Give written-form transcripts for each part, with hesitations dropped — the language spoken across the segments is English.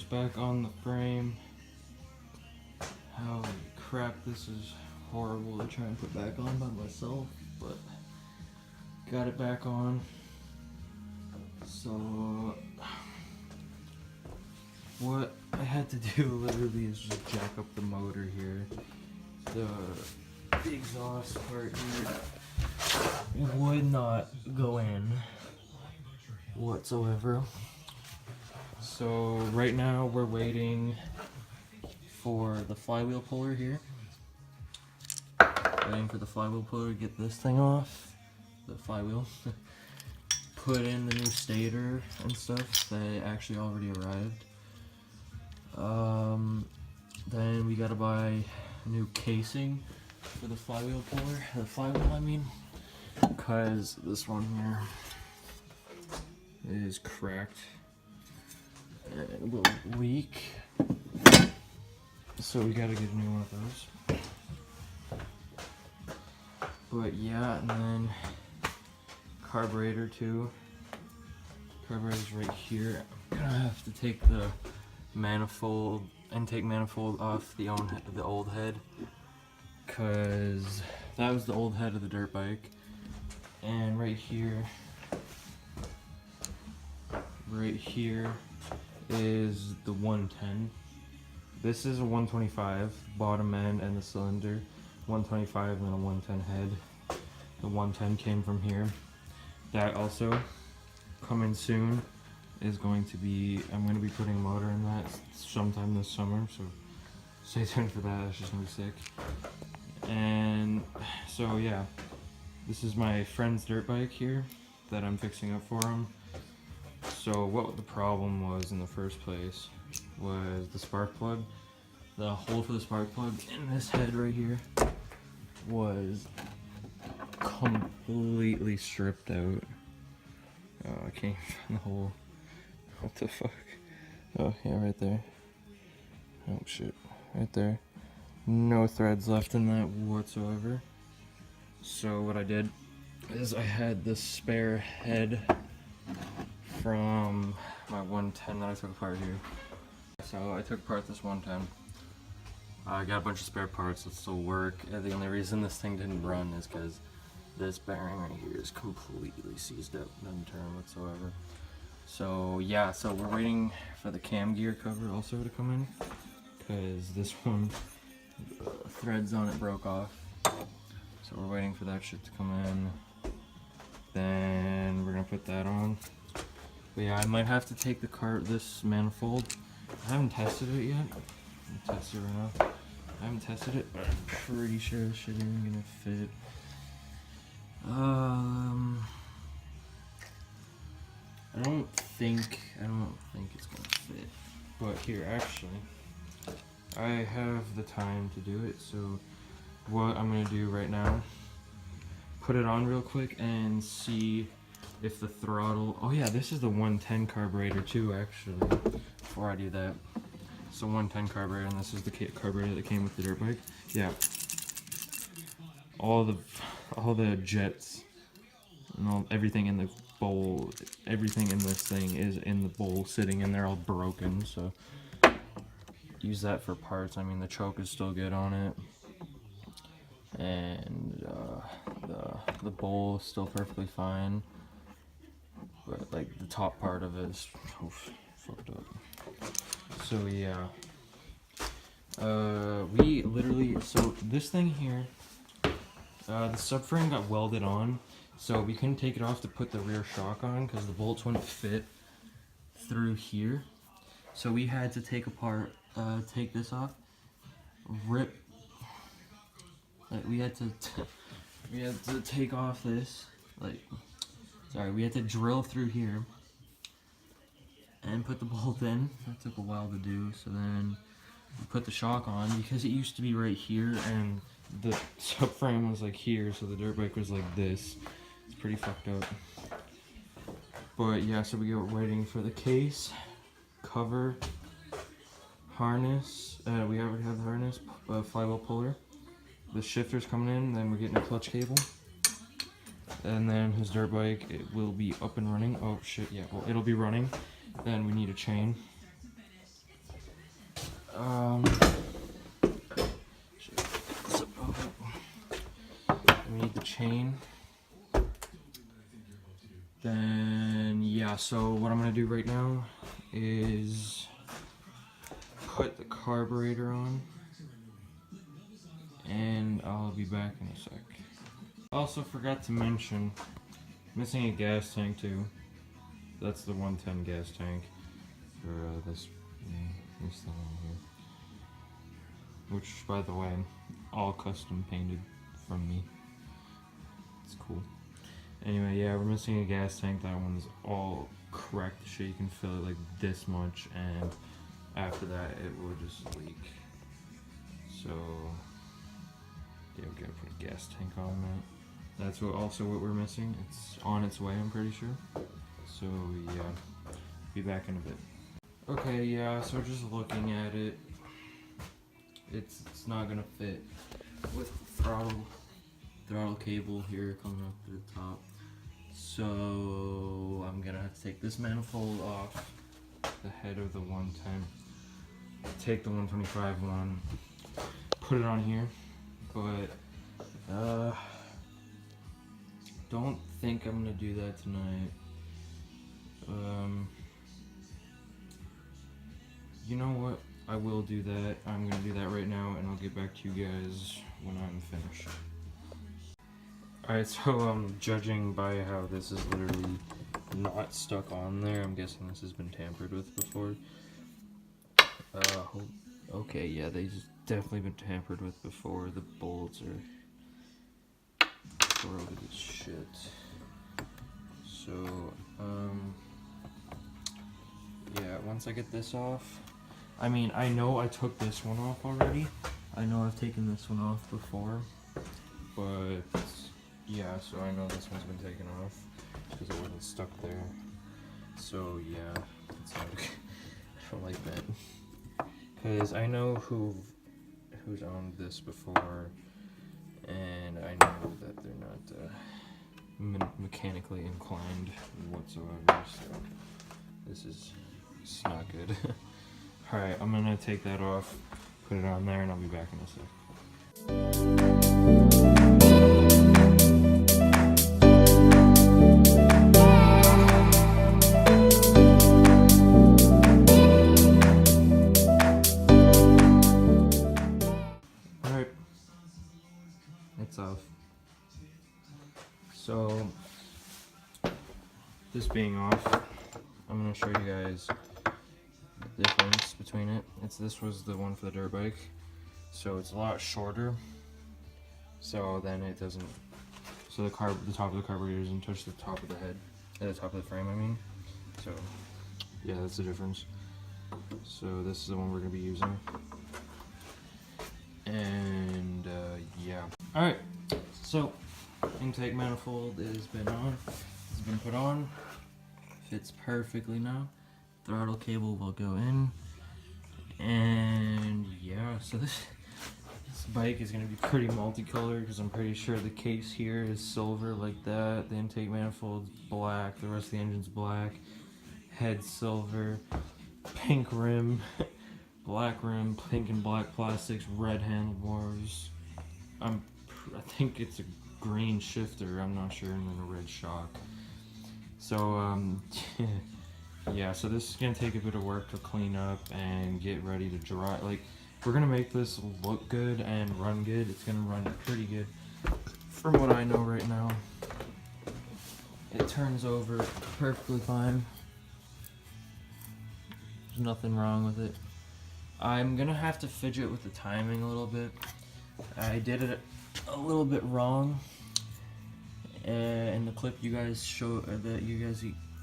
back on the frame. Holy crap, this is horrible to try and put back on by myself, but got it back on. So what I had to do literally is just jack up the motor here. The exhaust part here would not go in whatsoever. So right now we're waiting for the flywheel puller here. Waiting for the flywheel puller to get this thing off. The flywheel. Put in the new stator and stuff. They actually already arrived. Then we gotta buy a new casing for the flywheel puller. The flywheel, I mean. Because this one here is cracked and a little weak. So we gotta get a new one of those. But yeah, and then carburetor too. Carburetor's right here. I'm gonna have to take the manifold, intake manifold off the old head, cause that was the old head of the dirt bike. And right here is the 110. This is a 125 bottom end and the cylinder, 125 and then a 110 head. The 110 came from here. That also coming soon is going to be, I'm going to be putting a motor in that sometime this summer, so stay tuned for that. It's just going to be sick. And so yeah, this is my friend's dirt bike here that I'm fixing up for him. So what the problem was in the first place was the spark plug. The hole for the spark plug in this head right here was completely stripped out. Oh, I can't find the hole. What the fuck? Oh yeah, right there. Oh shit, right there. No threads left in that whatsoever. So what I did is I had this spare head from my 110 that I took apart here. So I took apart this 110. I got a bunch of spare parts that still work. And the only reason this thing didn't run is because this bearing right here is completely seized up, doesn't turn whatsoever. So yeah, so we're waiting for the cam gear cover also to come in, because this one, threads on it broke off. So we're waiting for that shit to come in. Then we're gonna put that on. But yeah, I might have to take this manifold. I haven't tested it yet. I'm gonna test it right now. I haven't tested it, but I'm pretty sure this shit isn't gonna fit. I don't think it's gonna fit. But here, actually, I have the time to do it. So what I'm gonna do right now, put it on real quick and see if the throttle. Oh yeah, this is the 110 carburetor too, actually. Before I do that, it's a 110 carburetor, and this is the carburetor that came with the dirt bike. Yeah, all the jets and everything in the bowl, everything in this thing is in the bowl sitting in there all broken. So use that for parts. I mean, the choke is still good on it, and the bowl is still perfectly fine, but like the top part of it is fucked up. So yeah, we literally, so this thing here, the subframe got welded on, so we couldn't take it off to put the rear shock on because the bolts wouldn't fit through here. So we had to take this off, rip. Like we had to take off this. We had to drill through here and put the bolt in. That took a while to do. So then we put the shock on because it used to be right here and the subframe was like here, so the dirt bike was like this. It's pretty fucked up. But yeah, so we were waiting for the case, cover, harness. We already have the harness, flywheel puller. The shifter's coming in, then we're getting a clutch cable. And then his dirt bike, it will be up and running. Oh shit, yeah, well, it'll be running. Then we need a chain. We need the chain. Then, yeah, so what I'm gonna do right now is put the carburetor on, and I'll be back in a sec. Also forgot to mention, missing a gas tank too. That's the 110 gas tank for this thing here. Which, by the way, all custom painted from me. It's cool. Anyway, yeah, we're missing a gas tank. That one's all cracked shit. You can fill it like this much, and after that, it will just leak. So, yeah, we gotta put a gas tank on that. That's also what we're missing. It's on its way, I'm pretty sure. So, yeah, be back in a bit. Okay, yeah, so just looking at it, it's not gonna fit with the throttle cable here coming up to the top. So I'm gonna have to take this manifold off the head of the 110, take the 125 one, put it on here, but don't think I'm gonna do that tonight. You know what? I will do that. I'm gonna do that right now, and I'll get back to you guys when I'm finished. Alright, so judging by how this is literally not stuck on there, I'm guessing this has been tampered with before. Okay, yeah, they've definitely been tampered with before. The bolts are broken as shit. So, yeah, once I get this off, I mean, I know I took this one off already. I know I've taken this one off before, but yeah, so I know this one's been taken off because it wasn't stuck there. So yeah, it's like, I don't like that, because I know who's owned this before, and I know that they're not mechanically inclined whatsoever. So this is not good. Alright, I'm gonna take that off, put it on there, and I'll be back in a sec. Alright, it's off. So, this being off, I'm gonna show you guys the difference between it. This was the one for the dirt bike, so it's a lot shorter. So then it doesn't. So the top of the carburetor doesn't touch the top of the head, the top of the frame. I mean. So yeah, that's the difference. So this is the one we're gonna be using. And yeah. All right. So intake manifold has been on. It's been put on. Fits perfectly now. Throttle cable will go in, and yeah, so this bike is going to be pretty multicolored, because I'm pretty sure the case here is silver like that, the intake manifold's black, the rest of the engine's black, head silver, pink rim, black rim, pink and black plastics, red handlebars, I think it's a green shifter, I'm not sure, and then a red shock. So yeah, so this is going to take a bit of work to clean up and get ready to dry. Like, we're going to make this look good and run good. It's going to run pretty good from what I know right now. It turns over perfectly fine. There's nothing wrong with it. I'm going to have to fidget with the timing a little bit. I did it a little bit wrong. In the clip you guys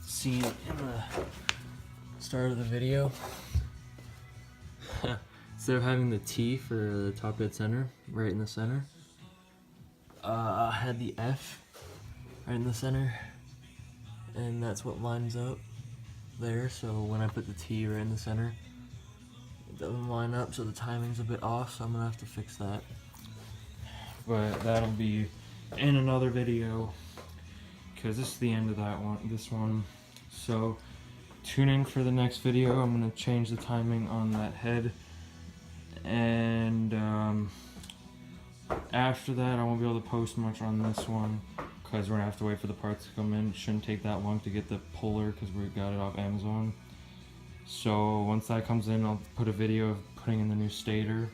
seen in the start of the video, instead of having the T for the top dead center, right in the center, I had the F right in the center, and that's what lines up there. So when I put the T right in the center, it doesn't line up, so the timing's a bit off, so I'm gonna have to fix that. But that'll be in another video, because this is the end of this one. So tune in for the next video. I'm going to change the timing on that head And after that, I won't be able to post much on this one because we're gonna have to wait for the parts to come in. It shouldn't take that long to get the puller because we got it off Amazon. So once that comes in, I'll put a video of putting in the new stator.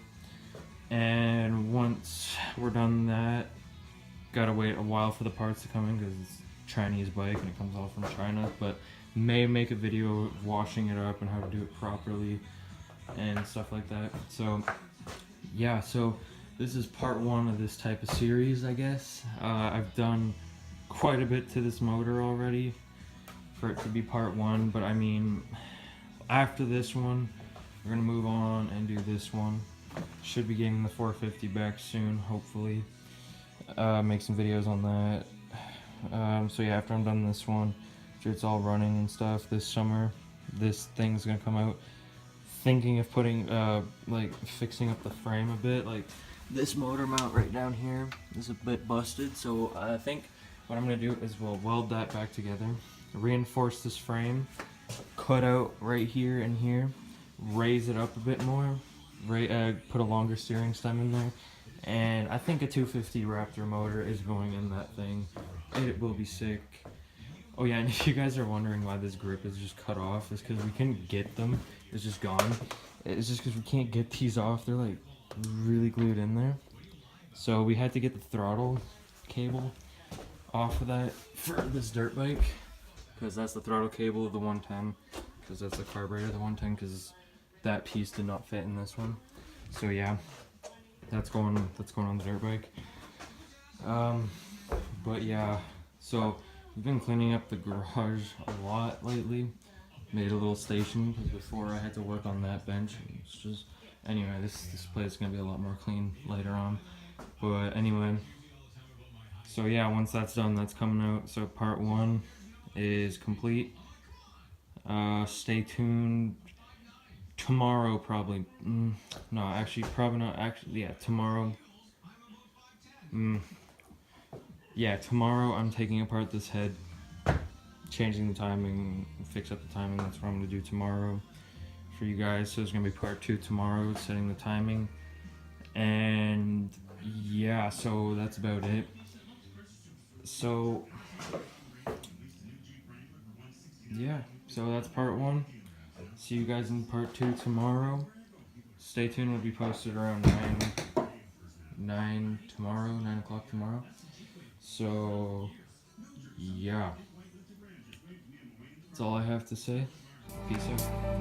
And once we're done that, gotta wait a while for the parts to come in because it's a Chinese bike and it comes all from China. But may make a video of washing it up and how to do it properly and stuff like that. So yeah, so this is part one of this type of series, I guess. I've done quite a bit to this motor already for it to be part one, but I mean, after this one, we're gonna move on and do this one. Should be getting the 450 back soon, hopefully. Make some videos on that. So yeah, after I'm done this one, after it's all running and stuff this summer, this thing's gonna come out. Thinking of putting, like, fixing up the frame a bit. Like, this motor mount right down here is a bit busted, so I think what I'm gonna do is we'll weld that back together, reinforce this frame, cut out right here and here, raise it up a bit more, put a longer steering stem in there, and I think a 250 Raptor motor is going in that thing. It will be sick. Oh yeah, and if you guys are wondering why this grip is just cut off, it's because we couldn't get them. It's just gone. It's just because we can't get these off. They're like really glued in there. So we had to get the throttle cable off of that for this dirt bike, because that's the throttle cable of the 110, because that's the carburetor of the 110, because that piece did not fit in this one. So yeah, that's going on the dirt bike. But yeah, so we've been cleaning up the garage a lot lately. Made a little station because before I had to work on that bench. It's just, anyway, this place is gonna be a lot more clean later on. But anyway, so yeah, once that's done, that's coming out. So part one is complete. Stay tuned. Tomorrow probably. No, actually, probably not. Actually, yeah, tomorrow. Yeah, tomorrow I'm taking apart this head, changing the timing, fix up the timing. That's what I'm gonna do tomorrow for you guys. So there's gonna be part two tomorrow, setting the timing. And yeah, so that's about it. So yeah, so that's part one. See you guys in part two tomorrow. Stay tuned, will be posted around 9 tomorrow, 9 o'clock tomorrow. So yeah, that's all I have to say. Peace out.